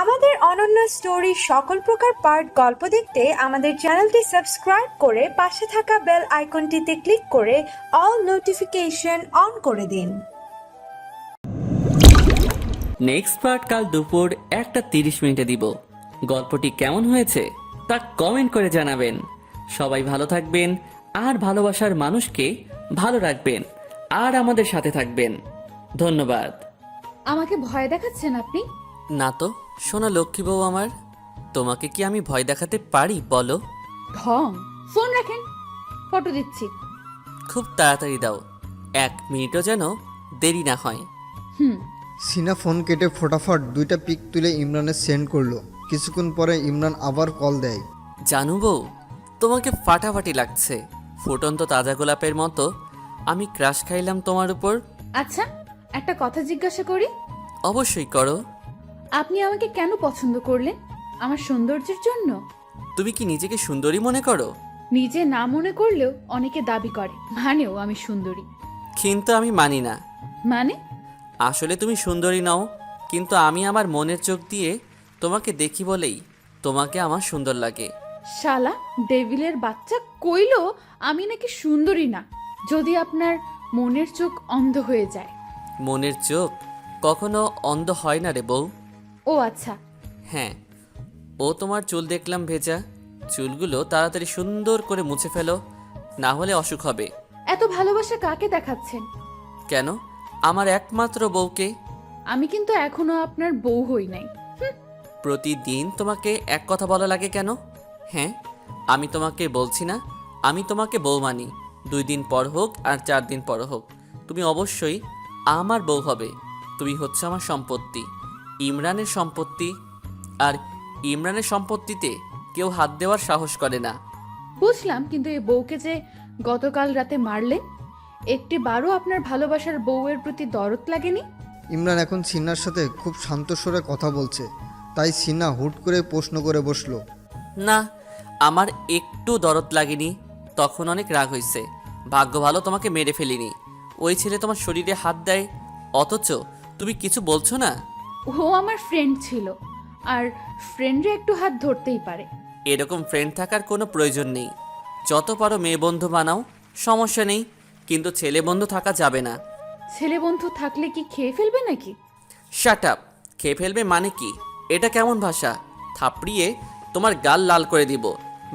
আমাদের অনন্য স্টোরি সকল প্রকার পার্ট গল্প দেখতে আমাদের চ্যানেলটি সাবস্ক্রাইব করে পাশে থাকা বেল আইকনটিতে ক্লিক করে অল নোটিফিকেশন অন করে দিন। নেক্সট পার্ট কাল দুপুর 1:30 দিব। গল্পটি কেমন হয়েছে তা কমেন্ট করে জানাবেন। সবাই ভালো থাকবেন আর ভালোবাসার মানুষকে ভালো রাখবেন আর আমাদের সাথে থাকবেন। ধন্যবাদ। আমাকে ভয় দেখাচ্ছেন আপনি? না তো সোনা লক্ষ্মী বউ আমার, তোমাকে কি আমি ভয় দেখাতে পারি বলো? ঢং। ফোন রাখেন, ফটো দিচ্ছি। খুব তাড়াতাড়ি দাও, 1 মিনিটও যেন দেরি না হয়। সিনা ফোন কেটে ফটাফট 2টা পিক তুলে ইমরানের সেন্ড করলো। কিছুক্ষণ পরে ইমরান আবার কল দেয়। জানু বউ, তোমাকে ফাটাফাটি লাগছে, ফুটন্ত তাজা গোলাপের মতো। আমি ক্রাশ খাইলাম তোমার উপর। আচ্ছা, একটা কথা জিজ্ঞাসা করি। অবশ্যই করো। আপনি আমাকে কেন পছন্দ করলেন? আমার সৌন্দর্যের জন্য? তুমি কি নিজেকে সুন্দরী মনে করো? নিজে না মনে করলেও অনেকে দাবি করে, মানেও আমি সুন্দরী। কিন্তু আমি মানি না। মানে? আসলে তুমি সুন্দরী নও, কিন্তু আমি আমার মনের চোখ দিয়ে তোমাকে দেখি বলেই তোমাকে আমার সুন্দর লাগে। শালা ডেভিলের বাচ্চা কইলো আমি নাকি সুন্দরী না, যদি আপনার মনের চোখ অন্ধ হয়ে যায়। মনের চোখ কখনো অন্ধ হয় না রে বউ। ও আচ্ছা। হ্যাঁ, ও তোমার চুল দেখলাম ভেজা, চুলগুলো তাড়াতাড়ি সুন্দর করে মুছে ফেলো, না হলে অসুখ হবে। এত ভালোবাসা কাকে দেখাচ্ছেন? কেন? আমার একমাত্র বউকে। আমি কিন্তু এখনো আপনার বউ হই নাই। প্রতিদিন তোমাকে এক কথা বলা লাগে কেন? হ্যাঁ, আমি তোমাকে বলছি না, আমি তোমাকে বউ মানি। 2 দিন পর হোক আর 4 দিন পর হোক, তুমি অবশ্যই আমার বউ হবে। তুমি হচ্ছে আমার সম্পত্তি, ইমরানের সম্পত্তি। আর ইমরানের সম্পত্তিতে কেউ হাত দেওয়ার সাহস করে না। বুঝলাম, কিন্তু এই বউকে যে গতকাল রাতে মারলেন, একটি বারও আপনার ভালোবাসার বউয়ের প্রতি দরদ লাগেনি? ইমরান এখন সিনার সাথে খুব শান্ত স্বরে কথা বলছে, তাই সিনা হুট করে প্রশ্ন করে বসলো। না, আমার একটু দরদ লাগেনি, তখন অনেক রাগ হয়েছে। ভাগ্য ভালো তোমাকে মেরে ফেলিনি। ওই ছেলে তোমার শরীরে হাত দেয়, অথচ তুমি কিছু বলছো না। ও আমার ফ্রেন্ড ছিল, আর ফ্রেন্ডে একটু হাত ধরতেই পারে। এরকম ফ্রেন্ড থাকার কোনো প্রয়োজন নেই। যত পারো মেয়ে বন্ধু বানাও, সমস্যা নেই, কিন্তু ছেলে বন্ধু থাকা যাবে না। ছেলে বন্ধু থাকলে কি খেয়ে ফেলবে নাকি? Shut up. খেয়ে ফেলবে মানে কি? এটা কেমন ভাষা? থাপড়িয়ে তোমার গাল লাল করে দিব।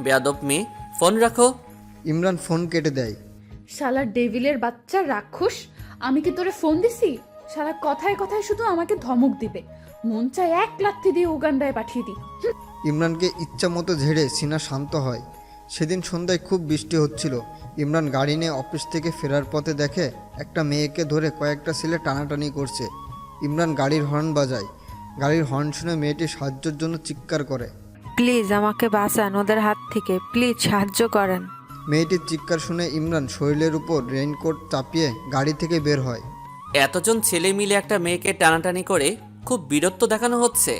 বেয়াদব মেয়ে, ফোন রাখো। ইমরান ফোন কেটে দেয়। শালা ডেভিলের বাচ্চা রাক্ষস, আমি কি তোরে ফোন দিছি? শালা কথায় কথায় শুধু আমাকে ধমক দিবে। মন চায় 1 লাথি দিয়ে উগান্ডায় পাঠিয়ে দিই। ইমরানকে ইচ্ছা মতো ঝেড়ে সিনা শান্ত হয়। সেদিন সন্ধ্যায় খুব বৃষ্টি হচ্ছিল। ইমরান গাড়ি নিয়ে অফিস থেকে ফেরার পথে দেখে একটা মেয়েকে ধরে কয়েকটা ছেলে টানাটানি করছে। ইমরান গাড়ির হর্ন বাজায়। গাড়ির হর্ন শুনে মেয়েটি সাহায্যের জন্য চিৎকার করে। প্লিজ আমাকে বাঁচান ওদের হাত থেকে, প্লিজ সাহায্য করেন। মেয়েটির চিৎকার শুনে ইমরান শরীরের উপর রেইনকোট চাপিয়ে গাড়ি থেকে বের হয়। এতজন ছেলে মিলে একটা মেয়েকে টানাটানি করে খুব বীরত্ব দেখানো হচ্ছে।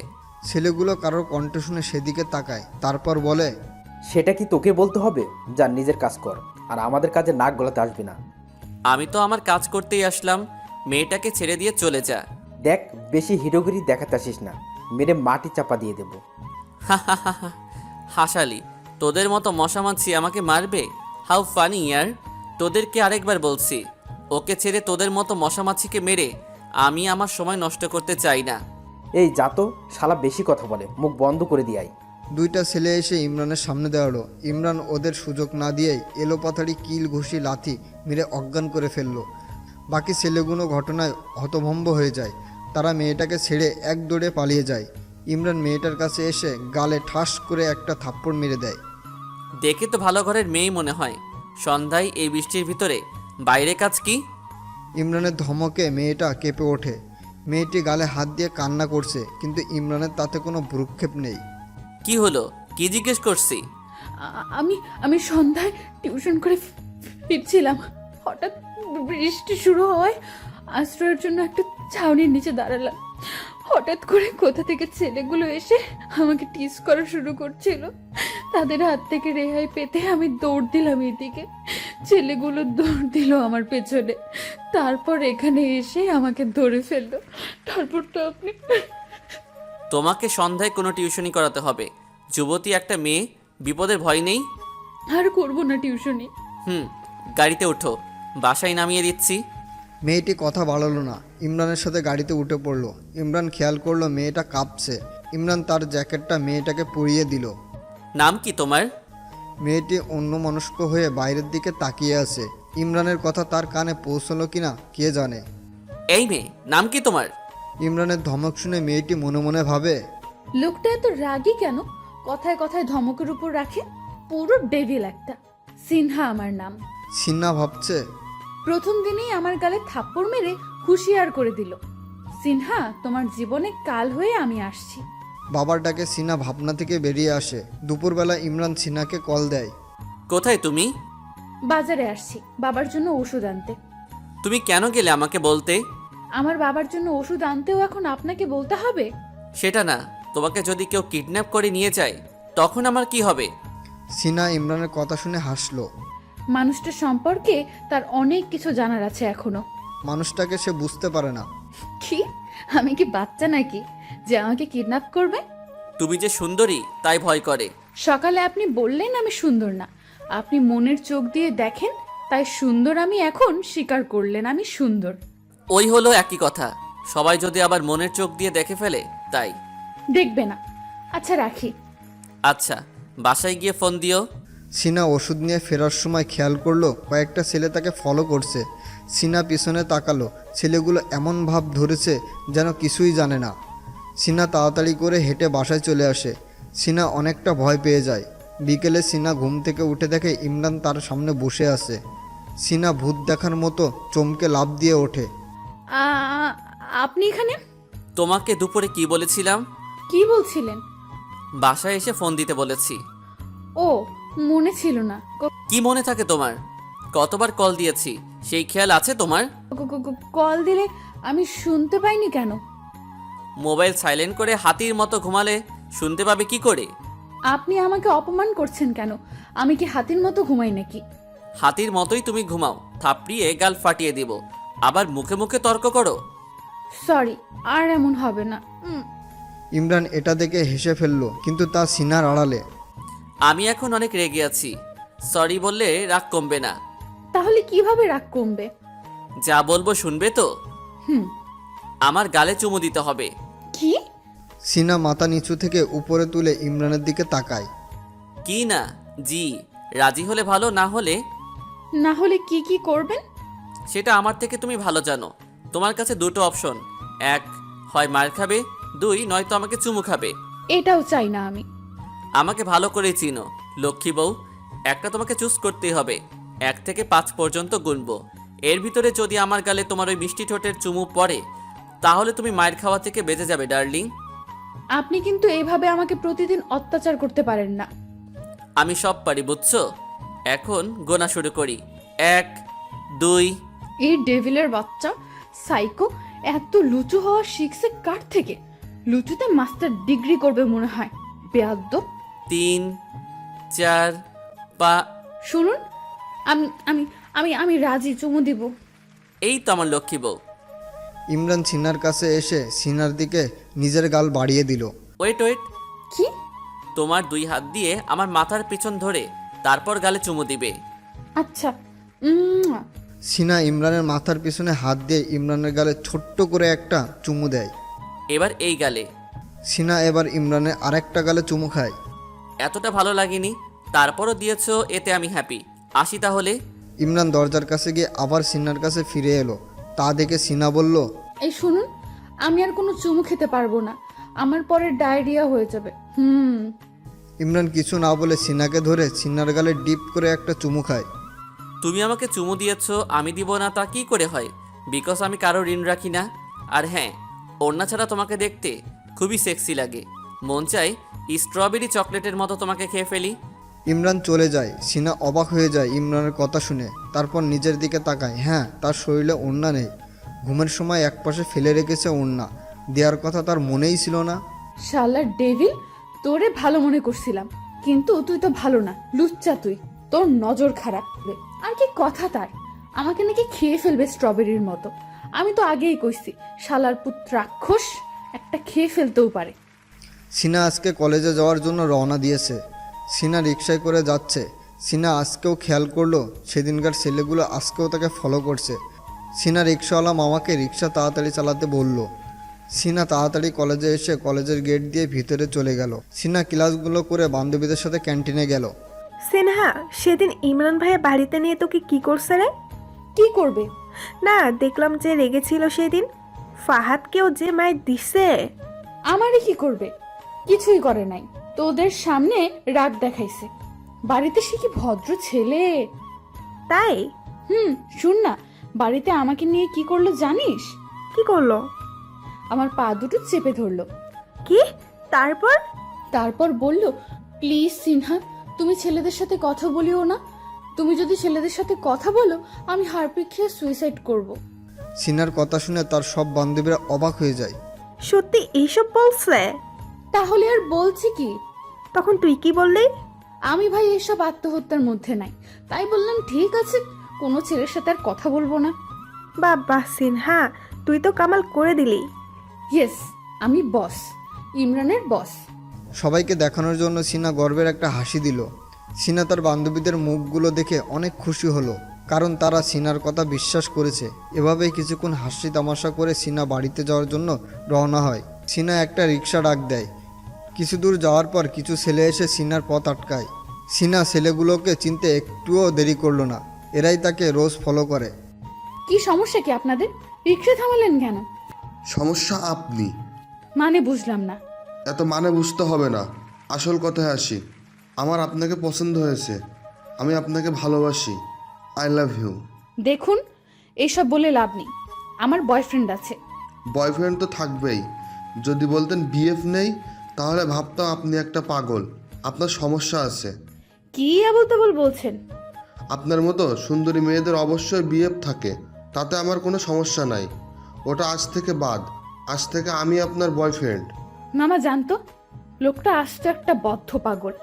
ছেলেগুলো কারোর কণ্ঠ শুনে সেদিকে তাকায়, তারপর বলে, সেটা কি তোকে বলতে হবে? যার নিজের কাজ কর, আর আমাদের কাজে নাক গলাতে আসবি না। আমি তো আমার কাজ করতেই আসলাম, মেয়েটাকে ছেড়ে দিয়ে চলে যা। দেখ, বেশি হিরোগিরি দেখাতে আসিস না, মেরে মাটি চাপা দিয়ে দেব। হাসালি, তোদের মতো মশা মাছি আমাকে মারবে? হাউ ফানি ইয়ার। তোদেরকে আরেকবার বলছি, ওকে ছেড়ে তোদের মতো মশা মাছিকে মেরে আমি আমার সময় নষ্ট করতে চাই না। এই যা তো, শালা বেশি কথা বলে, মুখ বন্ধ করে দিয়াই। 2টা ছেলে এসে ইমরানের সামনে দাঁড়ালো। ইমরান ওদের সুযোগ না দিয়েই এলোপাথাড়ি কিল ঘুষি লাথি মেরে অজ্ঞান করে ফেললো। বাকি ছেলেগুলো ঘটনায় হতভম্ব হয়ে যায়। তারা মেয়েটাকে ছেড়ে এক দৌড়ে পালিয়ে যায়। ইমরান মেয়েটার কাছে এসে গালে ঠাস করে একটা থাপ্পড় মেরে দেয়। দেখে তো ভালো ঘরের মেয়েই মনে হয়, সন্ধ্যায় এই বৃষ্টির ভিতরে বাইরে কাজ কি? ইমরানের ধমকে মেয়েটা কেঁপে ওঠে। মেয়েটি গালে হাত দিয়ে কান্না করছে, কিন্তু ইমরানের তাতে কোনো ভ্রুক্ষেপ নেই। কি হলো, কি জিজ্ঞেস করছি? আমি আমি সন্ধ্যায় টিউশন করে ফিরছিলাম, হঠাৎ বৃষ্টি শুরু হয়। আশ্রয়ের জন্য একটা ছাউনির নিচে দাঁড়ালাম। হঠাৎ করে কোথা থেকে ছেলেগুলো এসে আমাকে টিস করা শুরু করছিল। তাদের হাত থেকে রেহাই পেতে আমি দৌড় দিলাম এদিকে, ছেলেগুলো দৌড় দিল আমার পেছনে। তারপর এখানে এসে আমাকে ধরে ফেললো। তারপর তো আপনি তোমাকে সন্ধ্যায় কোনো টিউশনি করাতে হবে। যুবতী একটা মেয়ে, বিপদের ভয় নেই। আর করবো না টিউশনি। গাড়িতে ওঠো, বাসায় নামিয়ে দিচ্ছি। মেয়েটি কথা বাড়ালো না, ইমরানের সাথে গাড়িতে উঠে পড়লো। ইমরান খেয়াল করলো মেয়েটা কাঁপছে। ইমরান তার জ্যাকেটটা মেয়েটাকে পরিয়ে দিল। নাম কি তোমার? মেয়েটি অন্যমনস্ক হয়ে বাইরের দিকে তাকিয়ে আছে। ইমরানের কথা তার কানে পৌঁছলো কিনা কে জানে। এই মেয়ে, নাম কি তোমার? ইমরানের ধমক শুনে মেয়েটি মনে মনে ভাবে, লোকটা এত রাগী কেন? কথায় কথায় ধমকের উপর রাখে। পুরো ডেভিল একটা। সিনহা আমার নাম। সিন্না ভাবছে, প্রথম দিনেই আমার গালে থাপ্পড় মেরে হুঁশিয়ার করে দিল। সিনহা, তোমার জীবনে কাল হয়ে আমি আসছি। বাবার ডাকে সিনা ভাবনা থেকে বেরিয়ে আসে। দুপুরবেলা ইমরান সিনাকে কল দেয়। কোথায় তুমি? বাজারে আসছি বাবার জন্য ওষুধ আনতে। তুমি কেন গেলে আমাকে বলতে? আমার বাবার জন্য ওষুধ আনতেও এখন আপনাকে বলতে হবে? সেটা না, তোমাকে যদি কেউ কিডন্যাপ করে নিয়ে যায় তখন আমার কি হবে? সিনা ইমরানের কথা শুনে হাসলো। মানুষটা সম্পর্কে তার অনেক কিছু জানার আছে এখনো। মানুষটাকে সে বুঝতে পারে না। কি? আমি কি বাচ্চা নাকি যে আমাকে কিডন্যাপ করবে? তুমি যে সুন্দরী তাই ভয় করে। সকালে আপনি বললেন আমি সুন্দর না। আপনি মনের চোখ দিয়ে দেখেন, তাই সুন্দর আমি এখন স্বীকার করলেন আমি সুন্দর। ওই হলো একই কথা, সবাই যদি আবার মনের চোখ দিয়ে দেখে ফেলে তাই। দেখবে না। আচ্ছা রাখি। আচ্ছা, বাসায় গিয়ে ফোন দিও। সিনা ওষুধ নিয়ে ফেরার সময় খেয়াল করলো কয়েকটা ছেলে তাকে ফলো করছে। সিনা পিছনে তাকালো। ছেলেগুলো এমন ভাব ধরেছে যেন কিছুই জানে না। সিনা তাড়াতাড়ি করে হেঁটে বাসায় চলে আসে। সিনা অনেকটা ভয় পেয়ে যায়। বিকেলে সিনা ঘুম থেকে উঠে দেখে ইমরান তার সামনে বসে আছে। সিনা ভূত দেখার মতো চমকে লাফ দিয়ে ওঠে। আপনি এখানে? তোমাকে দুপুরে কি বলেছিলাম? কি বলছিলেন? বাসায় এসে ফোন দিতে বলেছি। ও, মনে ছিল না। কি মনে থাকে তোমার? কতবার কল দিয়েছি, সেই খেয়াল আছে তোমার? কল দিলে আমি শুনতে পাইনি কেন? মোবাইল সাইলেন্ট করে হাতির মতো ঘুমালে শুনতে পাবে কি করে? আপনি আমাকে অপমান করছেন কেন? আমি কি হাতির মতো ঘুমাই নাকি? হাতির মতোই তুমি ঘুমাও, থাপড়িয়ে গাল ফাটিয়ে দিব। আবার মুখে মুখে তর্ক করো। সরি, আর এমন হবে না। ইমরান এটা দেখে হেসে ফেলল, কিন্তু তা সিনার আড়ালে। আমি এখন অনেক রেগে আছি, সরি বললে রাগ কমবে না। তাহলে কিভাবে রাগ কমবে? যা বলবো শুনবে তো? হুম। আমার গালে চুমু দিতে হবে। কি? সিনা মাথা নিচু থেকে উপরে তুলে ইমরানের দিকে তাকায়। কি না? জি। রাজি হলে ভালো, না হলে? না হলে কি কি করবেন? সেটা আমার থেকে তুমি ভালো জানো। তোমার কাছে দুটো অপশন, এক হয় মার খাবে, দুই নয়তো আমাকে চুমু খাবে। এটাও চাই না আমি। আমাকে ভালো করে চিনো লক্ষ্মী বউ, একটা তোমাকে চুজ করতেই হবে। 1 থেকে 5 পর্যন্ত গুনবো, এর ভিতরে যদি আমার গালে তোমার ওই মিষ্টি ঠোঁটের চুমু পড়ে তাহলে তুমি মায়ের খাওয়া থেকে বেঁচে যাবে ডার্লিং। আপনি কিন্তু এইভাবে আমাকে প্রতিদিন অত্যাচার করতে পারেন না। আমি সব পারি বুঝছো। এখন গোনা শুরু করি। 1, 2, এই ডেভিলের বাচ্চা সাইকো এত লুচু হওয়া শিখছে কার থেকে? লুচুতে মাস্টার ডিগ্রি করবে মনে হয়। বেয়াদ্দপ। 3, 4, 5। শুনুন, আমি আমি আমি আমি রাজি, চুমু দিব। এই তো আমার লক্ষ্মী বউ। ইমরান সিনার কাছে এসে সিনার দিকে নিজের গাল বাড়িয়ে দিল। ওয়েট ওয়েট, কি? তোমার 2 হাত দিয়ে আমার মাথার পেছন ধরে তারপর গালে চুমু দিবে। আচ্ছা। সিনা ইমরানের মাথার পিছনে হাত দিয়ে ইমরানের গালে ছোট্ট করে একটা চুমু দেয়। এবার এই গালে। সিনা এবার ইমরানের আরেকটা গালে চুমু খায়। এতটা ভালো লাগেনি, তারপরও দিয়েছো, এতে আমি হ্যাপি। আসি তাহলে। ইমরান দরজার কাছে গিয়ে আবার সিনার কাছে ফিরে এলো। তা দেখে সিনা বলল, এই শুনুন, আমি আর কোনো চুমু খেতে পারবো না। আমার পরে ডায়রিয়া হয়ে যাবে। ইমরান কিছু না বলে সিনাকে ধরে সিনার গালে ডিপ করে একটা চুমু খায়। তুমি আমাকে চুমু দিয়েছো, আমি দিব না তা কি করে হয়? বিকজ আমি কারো ঋণ রাখি না। আর হ্যাঁ, ওড়না ছাড়া তোমাকে দেখতে খুবই সেক্সি লাগে। মন চাই স্ট্রবেরি চকলেটের মতো তোমাকে খেয়ে ফেলি। ইমরান চলে যায়। সিনা অবাক হয়ে যায় ইমরানের কথা শুনে। তারপর নিজের দিকে তাকায়। হ্যাঁ, তার শরীরে ওড়না নেই। ঘুমের সময় একপাশে ফেলে রেখেছে ওড়না, দেওয়ার কথা তার মনেই ছিল না। শালা ডেভিল, তোরে ভালো মনে করছিলাম, কিন্তু তুই তো ভালো না, লুচ্চা তুই। তোর নজর খারাপ। আর কি কথা তার, আমাকে নাকি খেয়ে ফেলবে স্ট্রবেরির মতো। আমি তো আগেই কইছি শালার পুত্র রাক্ষস, একটা খেয়ে ফেলতেও পারে। সিনা আজকে কলেজে যাওয়ার জন্য রওনা দিয়েছে। সিনা রিকশায় করে যাচ্ছে। সিনা আজকেও খেয়াল করলো সেদিনকার ছেলেগুলো আজকেও তাকে ফলো করছে। সিনা রিকশাওয়ালা মামাকে রিকশা তাড়াতাড়ি চালাতে বলল। সিনা তাড়াতাড়ি কলেজে এসে কলেজের গেট দিয়ে ভিতরে চলে গেল। সিনা ক্লাসগুলো করে বান্ধবীদের সাথে ক্যান্টিনে গেল। সিনহা, সেদিন ইমরান ভাইয়া বাড়িতে নিয়ে তোকে কি করছে রে? কি করবে? না, দেখলাম যে রেগেছিল সেদিন। ফাহাদকেও যে মায়ের দিছে। আমারই কি করবে? কিছুই করে নাই, তোদের সামনে রাগ দেখাইছে। বাড়িতে সে কি ভদ্র ছেলে। তাই? শুন না, বাড়িতে আমাকে নিয়ে কি করলো জানিস? কি করলো? আমার পা দুটো চেপে ধরলো। কি? তারপর? তারপর বলল, প্লিজ সিনহা, তুমি ছেলেদের সাথে কথা বলিও না। তুমি যদি ছেলেদের সাথে কথা বলো, আমি হারপিক খেয়ে সুইসাইড করব। সিনার কথা শুনে তার সব বান্ধবীরা অবাক হয়ে যায়। সত্যি এইসব বলছে? তাহলে আর বলছি কি? তখন তুই কি বললি? আমি ভাই এসব আত্মহত্যার মধ্যে নাই, তাই বললাম ঠিক আছে, কোনো ছেলের সাথে আর কথা বলবো না। বাবা সিনহা, তুই তো কামাল করে দিলি। ইয়েস, আমি বস, ইমরানের বস। সবাইকে দেখানোর জন্য সিনা গর্বের একটা হাসি দিল। সিনা তার বান্ধবীদের মুখগুলো দেখে অনেক খুশি হলো, কারণ তারা সিনার কথা বিশ্বাস করেছে। এভাবেই কিছুক্ষণ হাসি তামাশা করে সিনা বাড়িতে যাওয়ার জন্য রওনা হয়। সিনা একটা রিক্সা ডাক দেয়। কিছু দূর যাওয়ার পর কিছু ছেলে এসে সিনার পথ আটকায়। সিনা ছেলেগুলোকে চিনতে একটুও দেরি করলো না। এরাই তাকে রোজ ফলো করে। কি সমস্যা কি আপনাদের? রিক্সা থামালেন কেন? সমস্যা আপনি। মানে বুঝলাম না। এত মানে বুঝতে হবে না, আসল কথায় আসি। আমার আপনাকে পছন্দ হয়েছে, আমি আপনাকে ভালোবাসি। I love you. দেখুন, এইসব বলে লাভ নেই, আমার বয়ফ্রেন্ড আছে। বয়ফ্রেন্ড তো থাকবেই। যদি বলতেন বিএফ নেই, তাহলে ভাবতাম আপনি একটা পাগল, আপনার সমস্যা আছে। কি আবল তাবল বলছেন? আপনার মতো সুন্দরী মেয়েদের অবশ্যই বিএফ থাকে, তাতে আমার কোনো সমস্যা নাই। ওটা আজ থেকে বাদ, আজ থেকে আমি আপনার বয়ফ্রেন্ড। মামা জানতো লোকটা আসতো একটা বদ্ধ পাগল।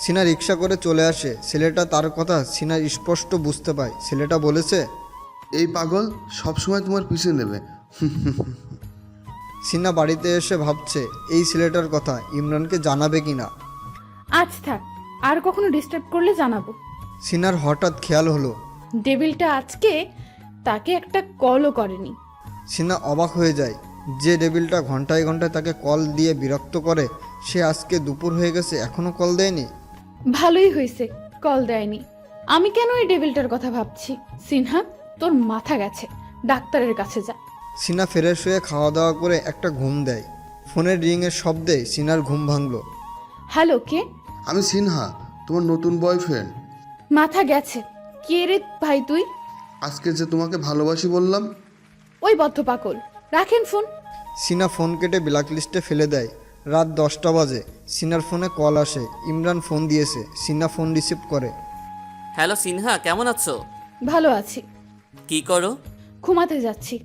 সিনা রিক্সা করে চলে আসে। ছেলেটা তার কথা সিনা স্পষ্ট বুঝতে পায়। ছেলেটা বলেছে, এই পাগল সবসময় তোমার পিছে নেবে। সিনা বাড়িতে এসে ভাবছে এই ছেলেটার কথা ইমরানকে জানাবে কিনা। আজ থাক, আর কখনো ডিস্টার্ব করলে জানাবো। সিনার হঠাৎ খেয়াল হলো ডেভিলটা আজকে তাকে একটা কলও করেনি। সিনা অবাক হয়ে যায়। যে ডেভিলটা ঘন্টায় ঘন্টায় তাকে কল দিয়ে বিরক্ত করে, সে আজকে দুপুর হয়ে গেছে এখনো কল দেয়নি। ভালোই হয়েছে কল দেয়নি। আমি কেন এই ডেভিলটার কথা ভাবছি? সিনহা, তোর মাথা গেছে, ডাক্তারের কাছে যা। সিনা ফ্রেশ হয়ে খাওয়া দাওয়া করে একটা ঘুম দেয়। ফোনের রিংয়ের শব্দে সিনার ঘুম ভাঙল। হ্যালো, কে? আমি সিনহা, তোমার নতুন বয়ফ্রেন্ড। মাথা গেছে। কে রে ভাই তুই? আজকে যে তোমাকে ভালোবাসি বললাম। ওই বদ্ধ পাগল, রাখেন ফোন। সিনা ফোন কেটে ব্ল্যাক লিস্টে ফেলে দেয়। রাত 10টা বাজে। সিনার ফোনে কল আসে। ইমরান ফোন দিয়েছে। সিনা ফোন রিসিভ করে। হ্যালো সিনহা, কেমন আছো? ভালো আছি। কি করো? ঘুমাতে যাচ্ছি।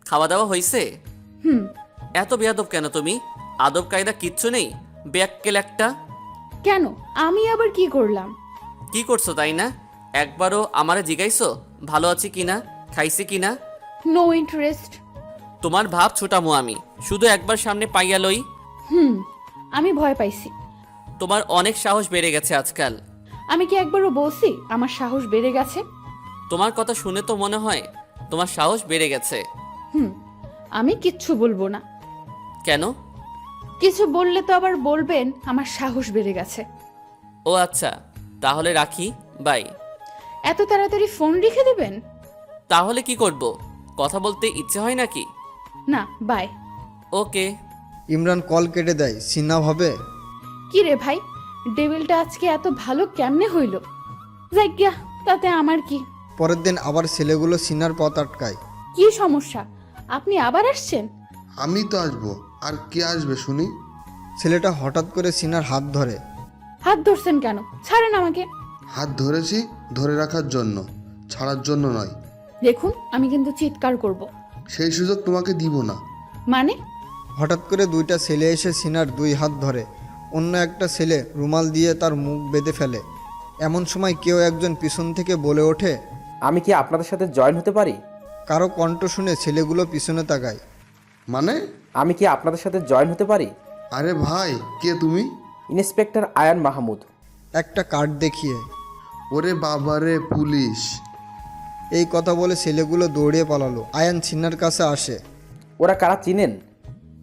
খাওয়া দাওয়া হয়েছে? হুম। এত বেয়াদব কেন তুমি? আদব কায়দা কিচ্ছু নেই, ব্যাককেল একটা। কেন, আমি আবার কি করলাম? কি করছো তাই না? একবারও আমারে জিগাইছো ভালো আছি কিনা, খাইছি কিনা? No interest. তোমার ভাব ছোটামো আমি, শুধু একবার সামনে পাইয়া লই। আমি ভয় পাইছি। তোমার অনেক সাহস বেড়ে গেছে আজকাল। আমি কি একবারও বলছি আমার সাহস বেড়ে গেছে? তোমার কথা শুনে তো মনে হয় তোমার সাহস বেড়ে গেছে। আমি কিচ্ছু বলবো না। কেন? কিছু বললে তো আবার বলবেন আমার সাহস বেড়ে গেছে। ও আচ্ছা, তাহলে রাখি, বাই। এত তাড়াতাড়ি ফোন রেখে দেবেন? তাহলে কি করব? কথা বলতে ইচ্ছে হয় নাকি? না, বাই। ওকে। ইমরান কল কেটে দেয়। সিনা ভাবে, কি রে ভাই, ডেভিলটা আজকে এত ভালো কেমনে হইল? যাইগা, তাতে আমার কি? পরের দিন আবার ছেলেগুলো সিনার পথ আটকায়। কি সমস্যা? আপনি আবার আসছেন? আমি তো আসবো, আর কে আসবে শুনি? ছেলেটা হঠাৎ করে সিনার হাত ধরে। হাত ধরছেন কেন? ছাড়েন আমাকে। হাত ধরেছি ধরে রাখার জন্য, ছাড়ার জন্য নয়। দেখুন, আমি কিন্তু চিৎকার করব। সেই সুযোগ তোমাকে দিব না। মানে? হঠাৎ করে দুইটা ছেলে এসে সিনার দুই হাত ধরে। অন্য একটা ছেলে রুমাল দিয়ে তার মুখ বেঁধে ফেলে। এমন সময় কেউ একজন পিছন থেকে বলে ওঠে, আমি কি আপনাদের সাথে জয়েন হতে পারি? কারো কণ্ঠ শুনে ছেলেগুলো পিছনে তাকায়। মানে? আমি কি আপনাদের সাথে জয়েন হতে পারি? আরে ভাই, কে তুমি? ইন্সপেক্টর আয়ান মাহমুদ। একটা কার্ড দেখিয়ে। ওরে বাবারে, পুলিশ! এই কথা বলে ছেলেগুলো দৌড়িয়ে পালালো। আয়ান ছিন্নার কাছে আসে। ওরা কারা চিনেন?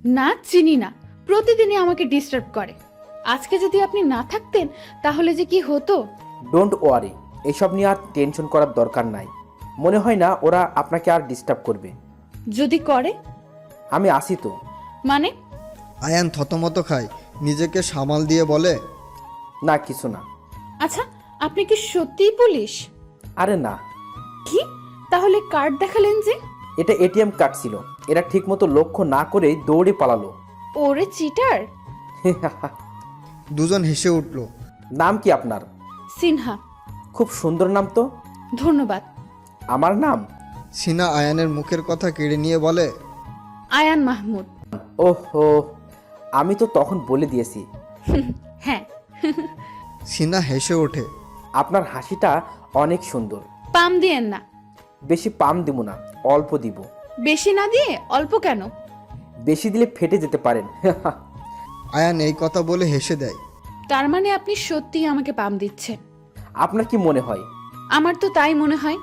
না, চিনি না। প্রতিদিনই আমাকে ডিস্টার্ব করে। আজকে যদি আপনি না থাকতেন তাহলে যে কি হতো। ডোন্ট ওয়ারি, এসব নিয়ে আর টেনশন করার দরকার নাই। মনে হয় না ওরা আপনাকে আর ডিস্টার্ব করবে। যদি করে? আমি আসি তো। মানে? আয়ান থতমত খায়, নিজেকে সামাল দিয়ে বলে, না কিছু না। আচ্ছা, আপনি কি সত্যিই পুলিশ? আরে না, কি? তাহলে কার্ড দেখালেন যে? এটা এটিএম কার্ড ছিল। এরা ঠিকমতো লক্ষ্য না করেই দৌড়ে পালালো। ওরে চিটার! দুজন হেসে উঠল। নাম কি আপনার? সিনহা। খুব সুন্দর নাম তো। ধন্যবাদ। আমার নাম? সিনা আয়ানের মুখের কথা কেড়ে নিয়ে বলে, আয়ান মাহমুদ। ওহো, আমি তো তখন বলে দিয়েছি। হ্যাঁ। সিনা হেসে ওঠে। আপনার হাসিটা অনেক সুন্দর। পাম দিয়েন না। বেশি পাম দিব না, অল্প দিব। বেশি না দিয়ে অল্প কেন? বেশি দিলে ফেটে যেতে পারেন। আয়ান এই কথা বলে হেসে দেয়। তার মানে আপনি সত্যিই আমাকে পাম দিচ্ছেন? আপনার কি মনে হয়? আমার তো তাই মনে হয়।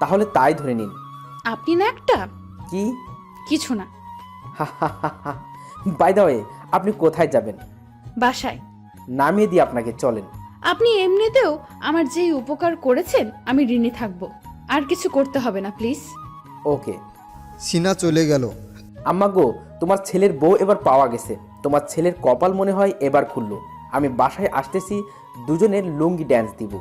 তাহলে তাই ধরে নিন। আপনি না একটা? কি? কিছু না। বাই দ্য ওয়ে, আপনি কোথায় যাবেন? বাসায়। নামিয়ে দিই আপনাকে, চলেন। আপনি এমনিতেও আমার যেই উপকার করেছেন আমি ঋণী থাকবো। আর কিছু করতে হবে না প্লিজ। ওকে। সিনা চলে গেল। আম্মা গো, তোমার ছেলের বউ এবার পাওয়া গেছে। তোমার ছেলের কপাল মনে হয় এবার খুললো। আমি বাসায় আসতেছি, দুজনের লুঙ্গি ড্যান্স দিব।